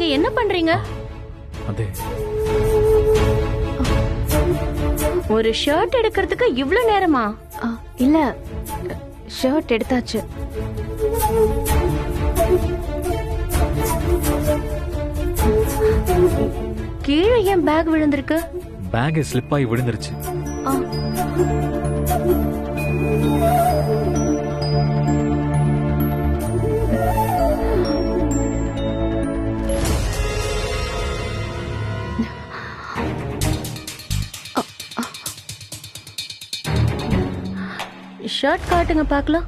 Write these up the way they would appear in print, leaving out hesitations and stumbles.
இங்க என்ன பண்றீங்க? அதே ஒரு ஷர்ட் எடுக்கிறதுக்கு இவ்ளோ நேரமா? இல்ல, ஷர்ட் எடுத்தாச்சு. கீழே ஏன் பேக் விழுந்திருக்கு? பேக் ஸ்லிப் ஆகி விழுந்துருச்சு. ஷர்ட் காட்டுங்க பார்க்கலாம்.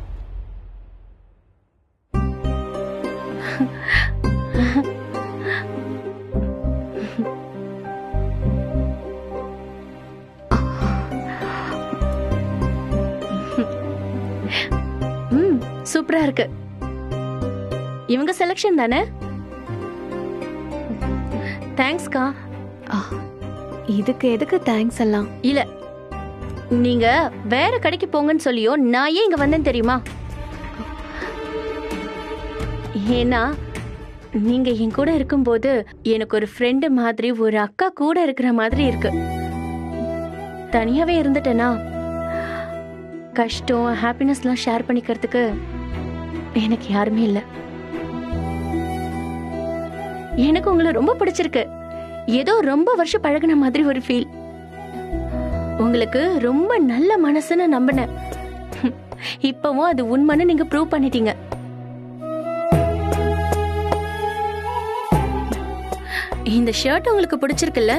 சூப்பரா இருக்கு. இவங்க செலக்ஷன் தானே? தேங்க்ஸ்க்கா. இதுக்கு எதுக்கு தேங்க்ஸ் எல்லாம்? இல்ல, நீங்க வேற கடைக்கு போங்கன்னு சொல்லியோ நான் ஏன் இங்க வந்தேன் தெரியுமா? ஏன்னா நீங்க என் கூட இருக்கும்போது எனக்கு ஒரு ஃப்ரெண்டு மாதிரி, ஒரு அக்கா கூட இருக்கிற மாதிரி இருக்கு. தனியாவே இருந்துட்டேனா கஷ்டம் ஹாப்பினஸ்லாம் ஷேர் பண்ணிக்கிறதுக்கு எனக்கு யாருமே இல்ல. எனக்கு உங்களை ரொம்ப பிடிச்சிருக்கு. ஏதோ ரொம்ப வருஷம் பழகுன மாதிரி ஒரு ஃபீல். உங்களுக்கு ரொம்ப நல்ல மனசுன்னு நம்பினேன். இப்பவும் அது உண்மைன்னு நீங்க ப்ரூவ் பண்ணிட்டீங்க. இந்த ஷர்ட் உங்களுக்கு பிடிச்சிருக்குல்ல?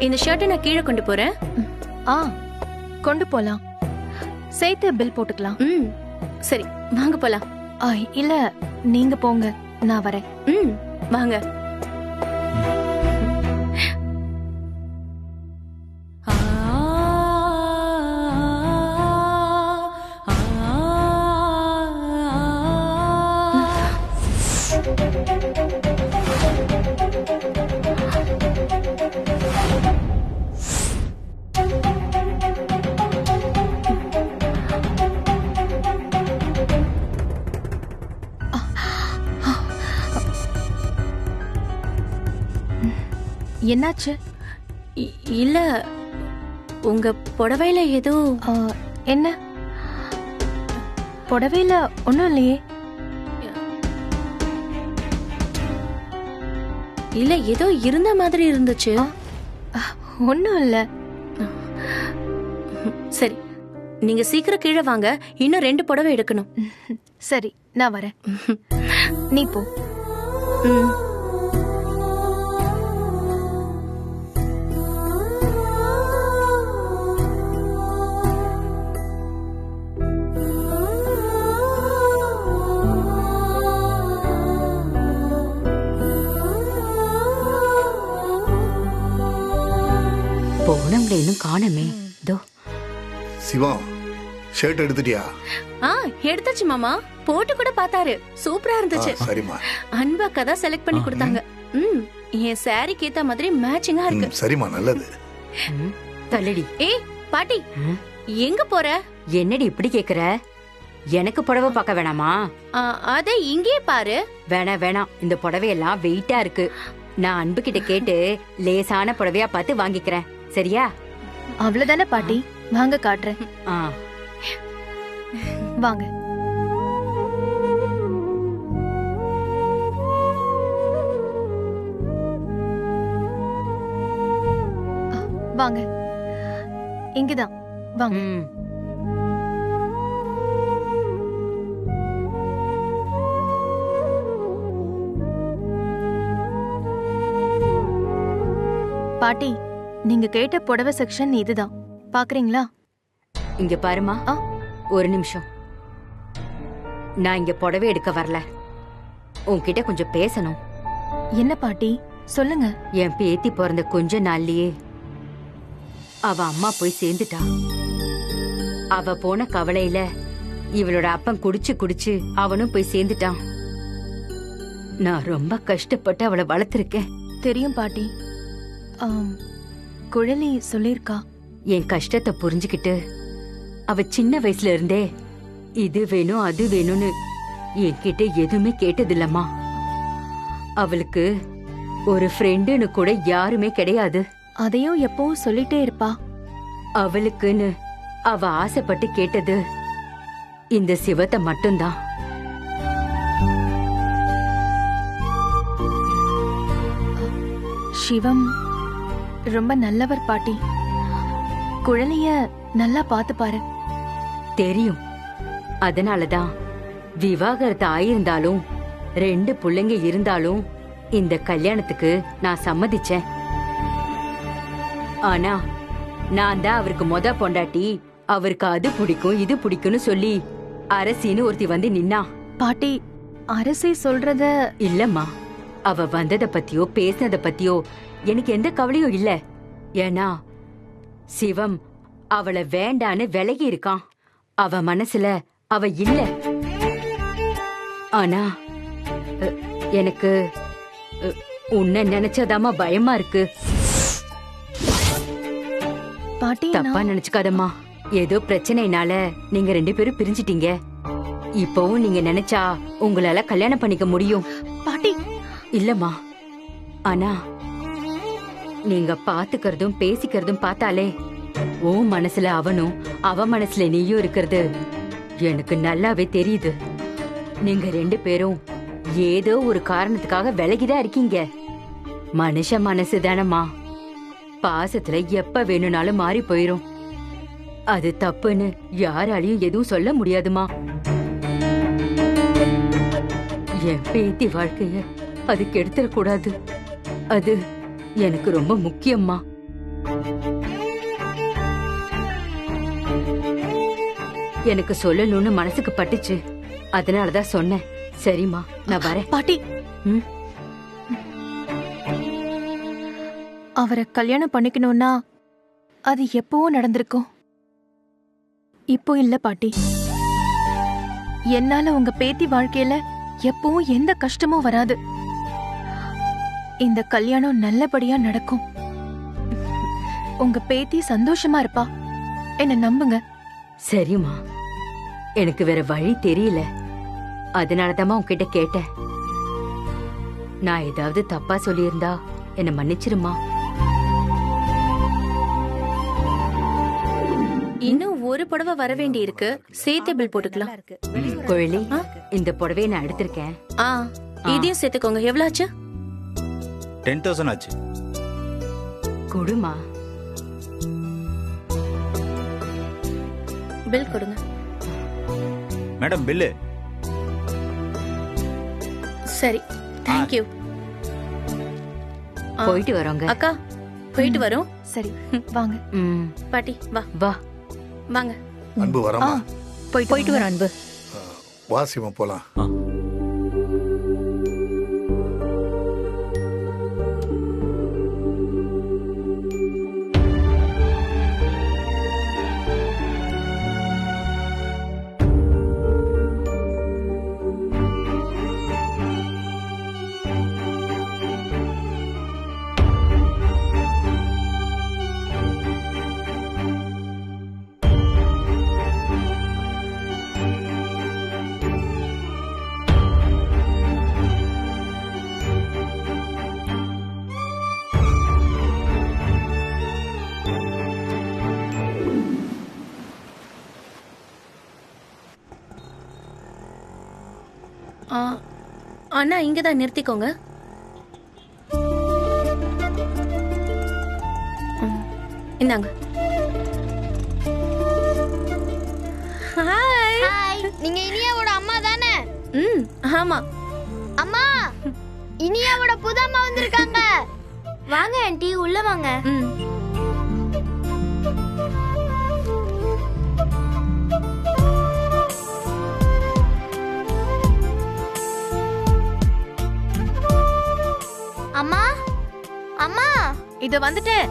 இந்த ஷர்ட்டை நான் கீழே கொண்டு போறேன். கொண்டு போலாம். சேர்த்து பில் போட்டுக்கலாம். சரி, வாங்க போலாம். இல்ல, நீங்க போங்க, நான் வரேன். வாங்க. என்னாச்சு? இல்ல, உங்க புடவையில ஏதோ. என்ன புடவையில? ஒண்ணும் இல்லையே. இல்ல, ஏதோ இருந்த மாதிரி இருந்துச்சு. ஒண்ணும் இல்ல. சரி, நீங்க சீக்கிரம் கீழே வாங்க. இன்னும் 2 புடவை எடுக்கணும். சரி, நான் வரேன். நீ போ. போனவங்களை இன்னும் காணமே. தோ சிவா, ஷர்ட் எடுத்துட்டியா? எடுத்தாச்சு மாமா. போட்டு கூட பார்த்தாரு. சூப்பரா இருந்துச்சு. சரிம்மா. அன்பா தான் செலக்ட் பண்ணி கொடுத்தாங்க. என் சாரிக்கு ஏத்த மாதிரி மேட்சிங்கா இருக்கு. சரிம்மா, நல்லது. தள்ளடி. ஏய் பாட்டி, எங்க போற? என்னடி இப்படி கேக்குற? எனக்கு புடவை பார்க்க வேணாமா? அத இங்கே பாரு. வேணாம், இந்த புடவையெல்லாம் வெயிட்டா இருக்கு. நான் அன்பு கிட்ட கேட்டு லேசான புடவையா பார்த்து வாங்கிக்கிறேன். சரியா? அவ்வளவுதானே பாட்டி, வாங்க காட்டுறேன். வாங்க. வாங்க, இங்கதான் வாங்க. பாட்டி, நீங்க கேட்ட புடவை செக்ஷன் இதுதான். பாக்குறீங்களா? இங்க பாருமா. ஒரு நிமிஷம். நான் இங்க புடவை எடுக்க வரல. உன்கிட்ட கொஞ்சம் பேசணும். என்ன பாட்டி, சொல்லுங்க. என் பேத்தி பிறந்த கொஞ்ச நாள்லயே அவ அம்மா போய் சேர்ந்துட்டா. அவ போன கவலையில இவளோட அப்பன் குடிச்சு அவனும் போய் சேர்ந்துட்டான். நான் ரொம்ப கஷ்டப்பட்டு அவளை வளர்த்திருக்கேன். தெரியும் பாட்டி. குழலி சொல்லிருக்கா. என் கஷ்டத்தை புரிஞ்சுக்கிட்டு அவ சின்ன வயசுல இருந்தே இது வேணும் அது வேணும்னு என்கிட்ட எதுவுமே கேட்டதில்லம்மா. அவளுக்கு ஒரு ஃப்ரெண்டுன்னு கூட யாருமே கிடையாது. அதையும் எப்பவும் சொல்லிட்டே இருப்பா. அவளுக்குன்னு அவ ஆசைப்பட்டு கேட்டது இந்த சிவத்தை மட்டும்தான். சிவம் ரொம்ப நல்லவர் பாட்டி. குழந்தைய நல்லா பாத்து பாரு. தெரியும். அதனாலதான் விவாகரத்து ஆயிருந்தாலும் 2 பிள்ளைங்க இருந்தாலும் இந்த கல்யாணத்துக்கு நான் சம்மதிச்சேன். ஆனா நான் தான் அவருக்கு பொண்டாட்டி. அவருக்கு அது பிடிக்கும் இது பிடிக்கும்னு சொல்லி அரசின்னு ஒருத்தி வந்து நின்னா. பாட்டி, அரசி சொல்றத இல்லம்மா, அவ வந்தத பத்தியோ பேசினத பத்தியோ எனக்கு எந்த கவலையும் இல்ல. ஏன்னா சிவம் அவளை வேண்டான்னு விலகி இருக்கான். அவ மனசுல அவ இல்ல. ஆனா எனக்கு உன்னை நினைச்சதாமா பயமா இருக்கு. பாட்டி, தப்பா நினைச்சுக்காதம்மா. ஏதோ பிரச்சனைனால நீங்க 2 பேரும் பிரிஞ்சிட்டீங்க. இப்பவும் நீங்க நினைச்சா உங்களால கல்யாணம் பண்ணிக்க முடியும். பாட்டி இல்லம்மா, ஆனா நீங்க பாத்துக்கிறதும் பேசிக்கிறதும் பார்த்தாலே உன் மனசுல அவனும் அவ மனசுல நீயும் இருக்கிறது எனக்கு நல்லாவே தெரியுது. நீங்க 2 பேரும் ஏதோ ஒரு காரணத்துக்காக விலகிதான் இருக்கீங்க. மனுஷ மனசு தானம்மா, பாசத்துல எப்ப வேணும்னாலும் மாறி போயிரும். அது தப்புன்னு யாராலையும் எதுவும் சொல்ல முடியாதுமா. என் பேத்தி வாழ்க்கைய அது கெடுத்துடக்கூடாது. அது எனக்கு ரொம்ப முக்கியம்மா. எனக்கு சொல்லணும்னு மனசுக்கு பட்டுச்சு. அதனாலதான் சொன்னேன். சரிம்மா, நான் வரேன். பாட்டி, ம்? அவரை கல்யாணம் பண்ணிக்கணும்னா அது எப்பவும் நடந்திருக்கும். இப்போ இல்ல பாட்டி. என்னால உங்க பேத்தி வாழ்க்கையில எப்பவும் எந்த கஷ்டமும் வராது. இந்த கல்யாணம் நல்லபடியா நடக்கும். உங்க பேத்தி சந்தோஷமா இருப்பா. என்ன நம்புங்க. சரிம்மா, எனக்கு வேற வழி தெரியல. அதனாலதாம்மா உன்கிட்ட கேட்டேன். நான் ஏதாவது தப்பா சொல்லியிருந்தா என்ன மன்னிச்சிருமா. இன்னும் ஒரு புடவை வர வேண்டி இருக்கு. சேர்த்து பில் போட்டுக்கலாம். குழலி, இந்த புடவையை நான் எடுத்திருக்கேன். இதையும் சேர்த்துக்கோங்க. எவ்வளவு ஆச்சு? 10,000 ஆச்சு. கொடுமா. பில் கொடுங்க. Madam bill. சரி, தேங்க்யூ. போயிட்டு வரோங்க. அக்கா, போயிட்டு வரோம். சரி, வாங்க. ம், பாட்டி வா வா. வாங்க. அன்பு வரமா? போயிட்டு வரோம் அன்பு. வா சிவம் போலாம். அண்ணா, இங்கதான் நிறுத்திக்கோங்க. இந்தாங்க. ஹாய், நீங்க இனியாவோட அம்மா தானே? ஆமா. அம்மா, இனியாவோட புது அம்மா வந்திருக்காங்க. வாங்க ஆண்டி, உள்ள வாங்க. அம்மா, அம்மா, இது வந்துட்டேன்.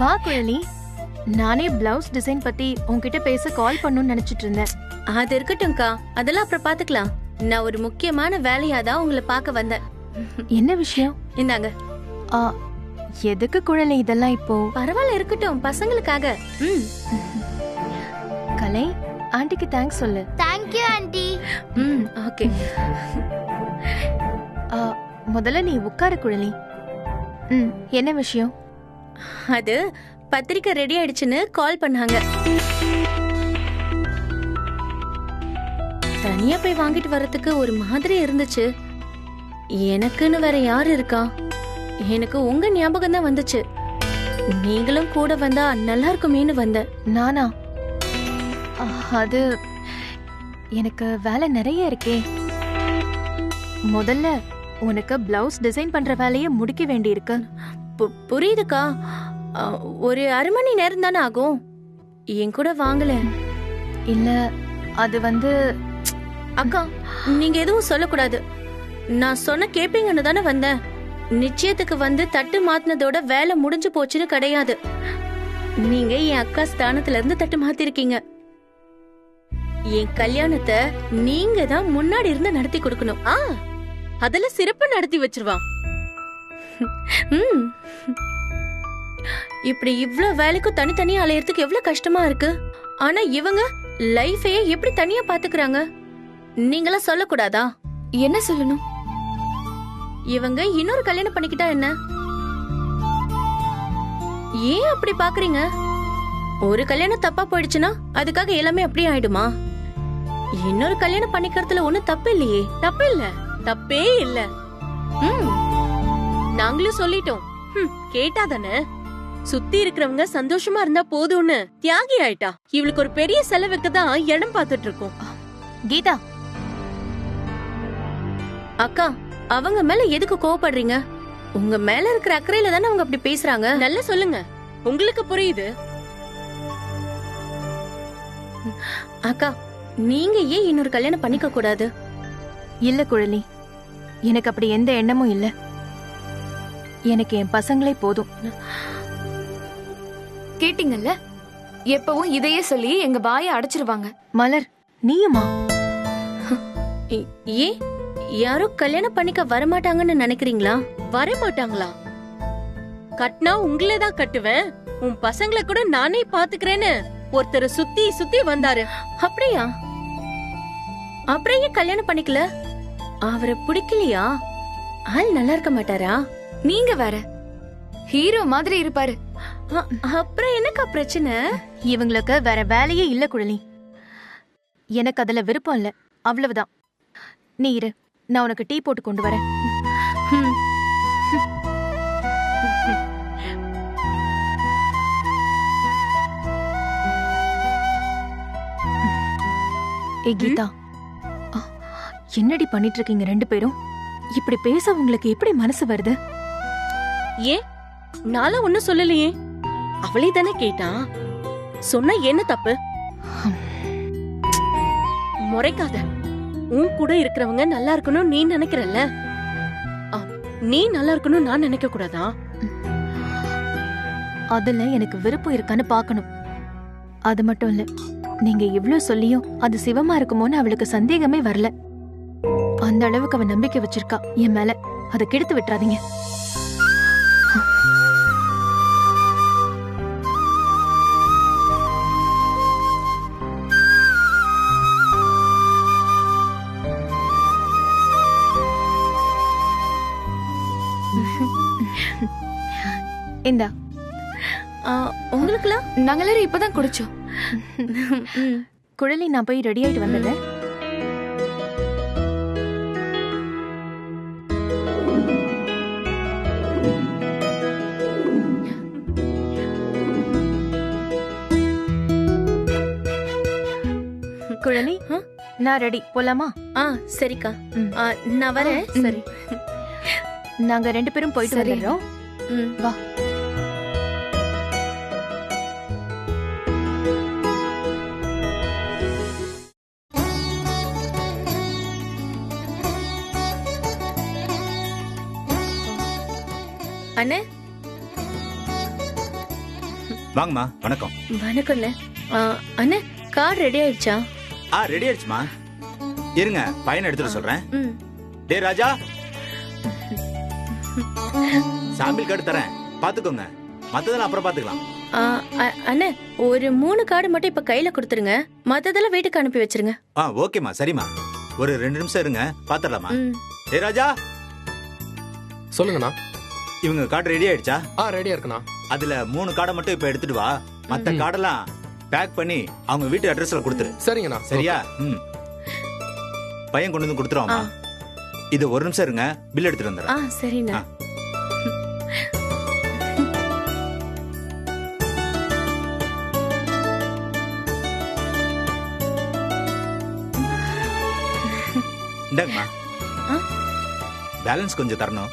வா குழலி. நானே பிளவுஸ் டிசைன் பத்தி உன்கிட்ட பேச கால் பண்ணணும்னு நினைச்சிட்டு இருந்தேன். அது இருக்கட்டும்க்கா, அதெல்லாம் அப்புறம் பாத்துக்கலாம். நான் ஒரு முக்கியமான வேலையா தான் உங்களை பார்க்க வந்தேன். என்ன விஷயம்? இந்தாங்க. எதுக்கு குழலி இதெல்லாம் இப்போ? பரவாயில்ல, இருக்கட்டும், பசங்களுக்காக. ம். கலை, ஆண்டிக்கு தேங்க்ஸ் சொல்லு. Thank you aunty. ம், ஓகே. முதல்ல நீ உட்காரு குழலி. என்ன விஷயம்? அது பத்திரிக்கை ரெடி ஆயிடுச்சுன்னு கால் பண்ணாங்க. தனியா போய் வாங்கிட்டு வர்றதுக்கு ஒரு மாதிரி இருந்துச்சு. எனக்குன்னு வேற யாரு இருக்கா? எனக்கு உங்க ஞாபகம் தான் வந்துச்சு. நீங்களும் கூட வந்தா நல்லா இருக்குமேன்னு வந்த. நானா? அது எனக்கு வேலை நிறைய இருக்கே. முதல்ல உனக்கு பிளவுஸ் டிசைன் பண்ற வேலையை முடிக்க வேண்டி இருக்கு. புரியுதுக்கா. ஒரு அரை மணி நேரம் தானே ஆகும். என் கூட வாங்கல. இல்ல, அது வந்து அக்கா, நீங்க எதுவும் சொல்லக்கூடாது. நான் சொன்ன கேப்பீங்கன்னு தானே வந்தேன். நிச்சயத்துக்கு வந்து தட்டு மாத்தினதோட வேலை முடிஞ்சு போச்சுன்னு கிடையாது. நீங்க என் அக்கா ஸ்தானத்துல இருந்து தட்டு மாத்திருக்கீங்க. என் கல்யாணத்தை நீங்க தான் முன்னாடி இருந்து நடத்தி கொடுக்கணும். அதெல்லாம் சிறப்பா நடத்தி வச்சிருவான். இப்படி இவ்ளோ வேலைக்கும் தனித்தனியா அலையறதுக்கு எவ்வளவு கஷ்டமா இருக்கு. ஆனா இவங்க லைஃபையே எப்படி தனியா பாத்துக்கிறாங்க. நீங்களா சொல்லக்கூடாதா? என்ன சொல்லணும்? இவங்க இன்னொரு கல்யாணம் பண்ணிக்கிட்டா என்ன? ஏன் அப்படி பாக்குறீங்க? ஒரு கல்யாணம் தப்பா போயிடுச்சுன்னா அதுக்காக எல்லாமே அப்படியே ஆயிடுமா? இன்னொரு கல்யாணம் பண்ணிக்கிறதுல ஒண்ணும் தப்பு இல்லையே. தப்பு இல்ல, தப்பே இல்ல. நாங்களும் சொல்லிட்டோம். கேட்டாதானே? சுத்தி இருக்கிறவங்க சந்தோஷமா இருந்தா போதும்னு தியாகி ஆயிட்டா. இவளுக்கு ஒரு பெரிய செலவுக்கு தான் இடம் பார்த்துட்டு இருக்கோம். கீதா அக்கா, அவங்க மேல எதுக்கு கோவப்படுறீங்க? உங்க மேல இருக்கிற அக்கறையில தானே அவங்க அப்படி பேசுறாங்க. நல்லா சொல்லுங்க, உங்களுக்கு புரியுது. அக்கா, நீங்க ஏன் இன்னொரு கல்யாணம் பண்ணிக்க கூடாது? இல்ல குழலி, எனக்கு அப்படி எந்த எண்ணமும் இல்ல. எனக்கு என் பசங்களே போதும். கேட்டீங்கல்ல, எப்பவும் இதையே சொல்லி எங்க வாயை அடைச்சிருவாங்க. மலர், நீயுமா? ஏன் யாரோ கல்யாணம் பண்ணிக்க வரமாட்டாங்கன்னு நினைக்கிறீங்களா? வரமாட்டாங்களா? கட்டினா உங்களே தான் கட்டுவேன், உன் பசங்களை கூட நானே பாத்துக்கிறேன்னு ஒருத்தர் சுத்தி சுத்தி வந்தாரு. அப்படியா? அப்புறம் ஏன் கல்யாணம் பண்ணிக்கல? அவரை பிடிக்கலையா? ஆள் நல்லா இருக்க மாட்டாரா? நீங்க வேற ஹீரோ மாதிரி இருப்பாரு. அப்புறம் என்னக்கா பிரச்சனை? இவங்களுக்கு வேற வேலையே இல்ல குழலி. எனக்கு அதுல விருப்பம் இல்ல, அவ்வளவுதான். நீ இரு, நான் உனக்கு டீ போட்டு கொண்டு வரேன். ஏ கீதா, என்னடி பண்ணிட்டு இருக்கீங்க ரெண்டு பேரும்? இப்படி பேச உங்களுக்கு எப்படி மனசு வருது? ஏன், நானும் ஒன்னும் சொல்லலையே. அவளே தானே கேட்டான். சொன்ன என்ன தப்பு? முறைக்காத. உன் கூட இருக்கிறவங்க நல்லா இருக்கணும் நீ நினைக்கிறல்ல, நீ நல்லா இருக்கணும் நான் நினைக்க கூடாதா? அதுல எனக்கு விருப்பம் இருக்கான்னு பாக்கணும். அது மட்டும் இல்ல, நீங்க இவ்ளோ சொல்லியும் அது சிவமா இருக்குமோன்னு அவளுக்கு சந்தேகமே வரல. அந்த அளவுக்கு அவ நம்பிக்கை வச்சிருக்கா என் மேல. அதை கெடுத்து விட்டுறாதீங்க. இந்தா. உங்களுக்குலாம்? நாங்க எல்லாரும் இப்பதான் குடிச்சோம். குழலி, நான் போய் ரெடி ஆயிட்டு வந்துடுறேன். குழலி, நான் ரெடி, போலாமா? சரிக்கா, நான் வரேன். சரி, நாங்க ரெண்டு பேரும் போயிட்டு வந்துடுறோம். வா. அண்ணே, வாங்கம்மா. வணக்கம். வணக்கம் அண்ணே. கார் ரெடி ஆயிடுச்சா? ரெடி ஆயிடுச்சுமா. இருங்க, பையனை எடுத்துட்டு சொல்றேன். டே ராஜா, சாம்பிள் கார்டு தரேன், பாத்துக்கோங்க, மத்ததெல்லாம் அப்புறம் பாத்துக்கலாம். அண்ணே, ஒரு 3 கார்டு மட்டும் இப்ப கையில கொடுத்துருங்க, மத்ததெல்லாம் வீட்டுக்கு அனுப்பி வச்சிருங்க. ஓகேம்மா, சரிம்மா. ஒரு 2 நிமிஷம் இருங்க, பாத்துடலாமா? ம். ஏ ராஜா, சொல்லுங்கண்ணா. இவங்க கார்டு ரெடி ஆயிடுச்சா? ரெடியா இருக்குண்ணா. அதுல 3 கார்டை மட்டும் இப்ப எடுத்துட்டு வா. மத்த கார்டெல்லாம் பேக் பண்ணி அவங்க வீட்டு அட்ரஸ்ல கொடுத்துரு. சரிங்கண்ணா. சரியா? பையன் கொண்டு வந்து கொடுத்துருவாமா. இது 1 நிமிஷம் இருங்க, பில் எடுத்துட்டு வந்துடுறேன். சரிண்ணா. இந்தாங்கம்மா, பேலன்ஸ் கொஞ்சம் தரணும்.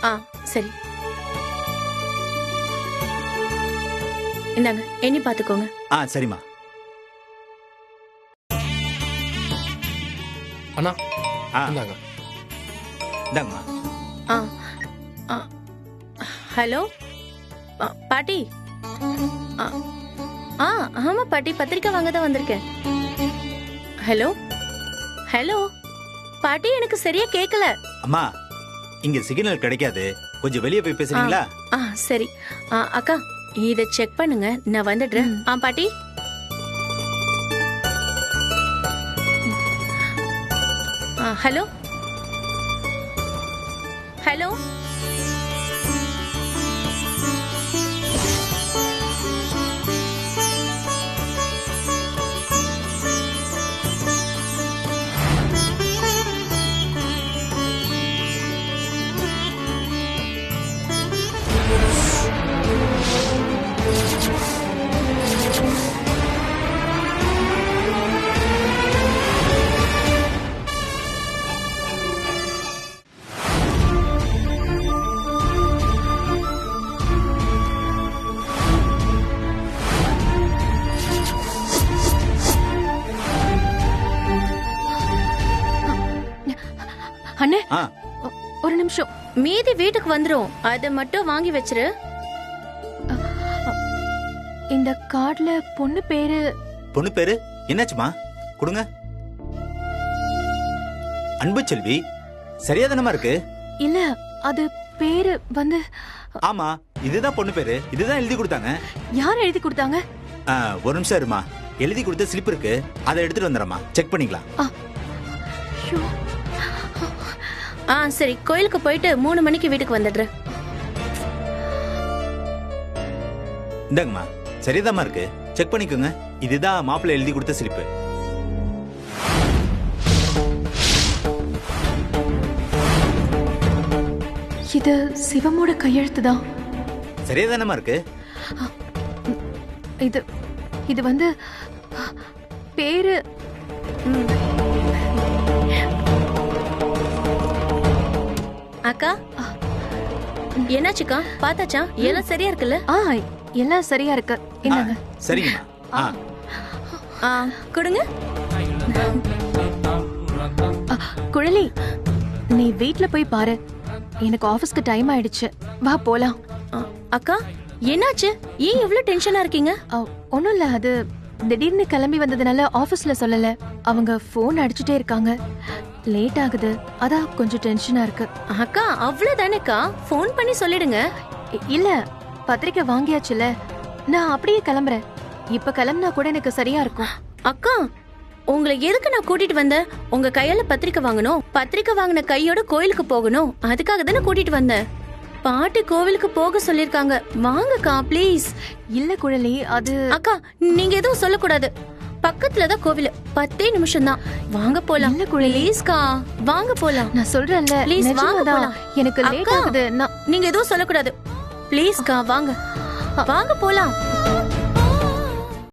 சரி, இந்தாங்க, எண்ணி பாத்துக்கோங்க. சரிம்மா. அண்ணா, இந்தாங்க. இந்தாங்கம்மா. ஹலோ பாட்டி. ஆமா பாட்டி, பத்திரிக்கை வாங்க தான் வந்திருக்கேன். ஹலோ ஹலோ பாட்டி, எனக்கு சரியா கேக்கல. அம்மா, இங்க சிக்னல் கிடைக்காது, கொஞ்சம் வெளியே போய் பேசுறீங்களா? சரி. அக்கா, இத செக் பண்ணுங்க, நான் வந்துடுறேன். பாட்டி. ஹலோ ஹலோ அண்ணே, ஒரு நிமிஷம். மீதி வீட்டுக்கு வந்துரும், அத மட்டும் வாங்கி வச்சிரு. இந்த கார்டுல பொண்ணு பேரு. பொண்ணு பேரு என்னாச்சுமா? கொடுங்க. அன்பு செல்வி. சரியாதானமா இருக்கு? இல்ல, அது பேரு வந்து. ஆமா, இதுதான் பொண்ணு பேரு, இதுதான் எழுதி கொடுத்தாங்க. யார் எழுதி கொடுத்தாங்க? ஒரு நிமிஷம் இருமா, எழுதி கொடுத்த ஸ்லிப் இருக்கு, அதை எடுத்துட்டு வந்துடுறேம்மா, செக் பண்ணிக்கலாம். சரி, கோயிலுக்கு போயிட்டு 3 மணிக்கு வீட்டுக்கு வந்துடுறேன். இந்தாங்கம்மா, சரிதாம்மா இருக்கு, செக் பண்ணிக்கோங்க. இதுதான் மாப்பிள்ளை எழுதி கொடுத்த ஸ்லிப்பு. இது சிவமோட கையெழுத்து தான். சரியாதானமா இருக்கு? இது வந்து பேரு. அக்கா, என்னாச்சுக்கா? பார்த்தாச்சா? எல்லாம் சரியா இருக்குல்ல? எல்லாம் சரியா இருக்கு. என்னங்க? சரிங்கம்மா. கொடுங்க. குழலி, நீ வீட்ல போய் பாரு, எனக்கு ஆபீஸ்க்கு டைம் ஆயிடுச்சு, வா போலாம். அக்கா, என்னாச்சு? ஏன் இவ்வளவு டென்ஷனா இருக்கீங்க? ஒண்ணும் இல்ல, அது திடீர்னு கிளம்பி வந்ததுனால ஆபீஸ்ல சொல்லல. அவங்க போன் அடிச்சுட்டே இருக்காங்க, லேட் ஆகுது, அதான் கொஞ்சம் டென்ஷனா இருக்கு. அக்கா, அவ்வளவுதானேக்கா, போன் பண்ணி சொல்லிடுங்க. இல்ல, பத்திரிக்கை வாங்கியாச்சுல, நான் அப்படியே கிளம்புறேன். இப்ப கிளம்புனா கூட எனக்கு சரியா இருக்கும். அக்கா, உங்களை எதுக்கு நான் கூட்டிட்டு வந்தேன்? உங்க கையால பத்திரிக்கை வாங்கணும், பத்திரிக்கை வாங்கின கையோட கோயிலுக்கு போகணும், அதுக்காக தானே கூட்டிட்டு வந்தேன். பாட்டி கோவிலுக்கு போக சொல்லிருக்காங்க, வாங்கக்கா ப்ளீஸ். இல்ல குழலி, அது. அக்கா, நீங்க எதுவும் சொல்லக்கூடாது, பக்கத்துலதான் கோவில், 10 நிமிஷம் தான், வாங்க போலாம். இல்ல குழலி, ப்ளீஸ்கா, வாங்க போலாம். நான் சொல்றேன்ல, ப்ளீஸ் வாங்க போலாம். எனக்கு லேட் ஆகுது. நீங்க எதுவும் சொல்லக்கூடாது, ப்ளீஸ்கா, வாங்க வாங்க போலாம்.